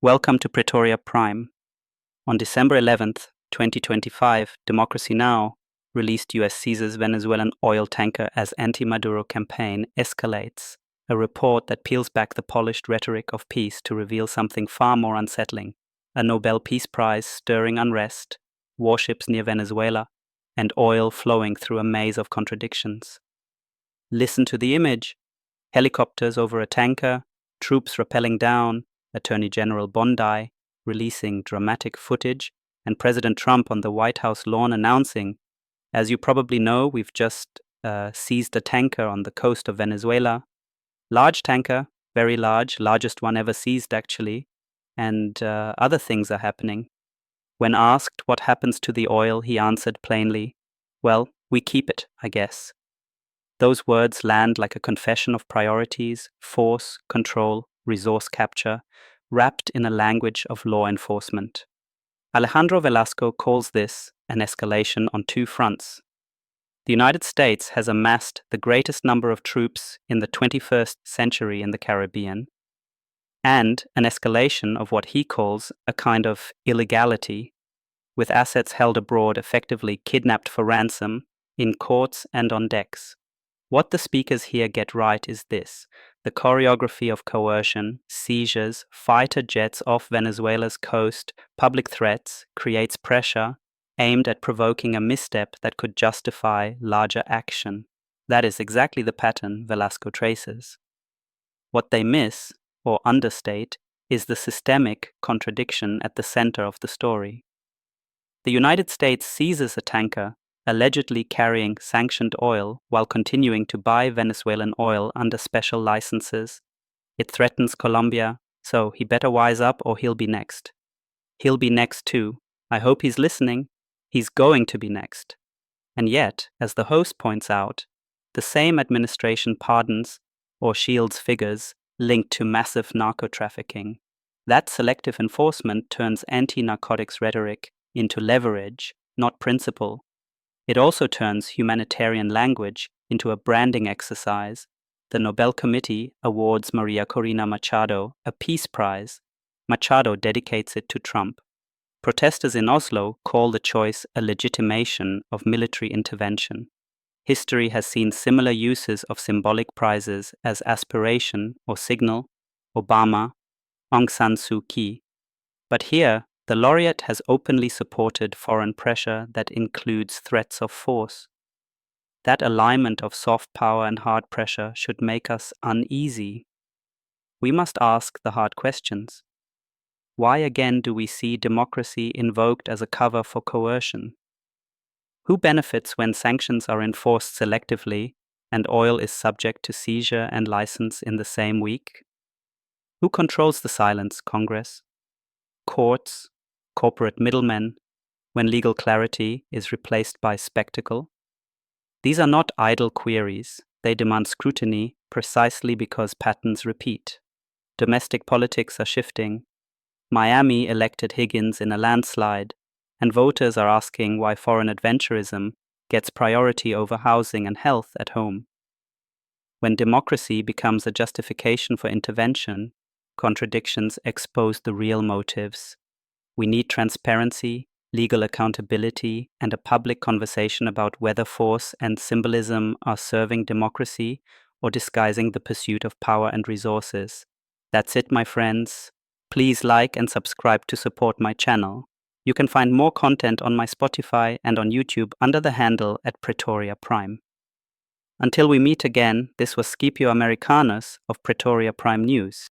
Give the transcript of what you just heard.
Welcome to Praetoria Prime. On December 11th, 2025, Democracy Now! Released US seizes Venezuelan oil tanker as anti-Maduro campaign escalates, a report that peels back the polished rhetoric of peace to reveal something far more unsettling: a Nobel Peace Prize stirring unrest, warships near Venezuela, and oil flowing through a maze of contradictions. Listen to the image: helicopters over a tanker, troops rappelling down, Attorney General Bondi releasing dramatic footage, and President Trump on the White House lawn announcing, "As you probably know, we've just seized a tanker on the coast of Venezuela. Large tanker, very large, largest one ever seized actually, and other things are happening." When asked what happens to the oil, he answered plainly, "Well, we keep it, I guess." Those words land like a confession of priorities, force, control, resource capture, wrapped in a language of law enforcement. Alejandro Velasco calls this an escalation on two fronts. The United States has amassed the greatest number of troops in the 21st century in the Caribbean, and an escalation of what he calls a kind of illegality, with assets held abroad effectively kidnapped for ransom in courts and on decks. What the speakers here get right is this: the choreography of coercion, seizures, fighter jets off Venezuela's coast, public threats, creates pressure aimed at provoking a misstep that could justify larger action. That is exactly the pattern Velasco traces. What they miss, or understate, is the systemic contradiction at the center of the story. The United States seizes a tanker allegedly carrying sanctioned oil while continuing to buy Venezuelan oil under special licenses. It threatens Colombia, so he better wise up or he'll be next. He'll be next too. I hope he's listening. He's going to be next. And yet, as the host points out, the same administration pardons or shields figures linked to massive narco-trafficking. That selective enforcement turns anti-narcotics rhetoric into leverage, not principle. It also turns humanitarian language into a branding exercise. The Nobel Committee awards Maria Corina Machado a Peace Prize. Machado dedicates it to Trump. Protesters in Oslo call the choice a legitimation of military intervention. History has seen similar uses of symbolic prizes as aspiration or signal: Obama, Aung San Suu Kyi. But here, the laureate has openly supported foreign pressure that includes threats of force. That alignment of soft power and hard pressure should make us uneasy. We must ask the hard questions. Why again do we see democracy invoked as a cover for coercion? Who benefits when sanctions are enforced selectively and oil is subject to seizure and license in the same week? Who controls the silence, Congress? Courts? Corporate middlemen, when legal clarity is replaced by spectacle? These are not idle queries. They demand scrutiny precisely because patterns repeat. Domestic politics are shifting. Miami elected Higgins in a landslide, and voters are asking why foreign adventurism gets priority over housing and health at home. When democracy becomes a justification for intervention, contradictions expose the real motives. We need transparency, legal accountability, and a public conversation about whether force and symbolism are serving democracy or disguising the pursuit of power and resources. That's it, my friends. Please like and subscribe to support my channel. You can find more content on my Spotify and on YouTube under the handle @Praetoria Prime. Until we meet again, this was Scipio Americanus of Praetoria Prime News.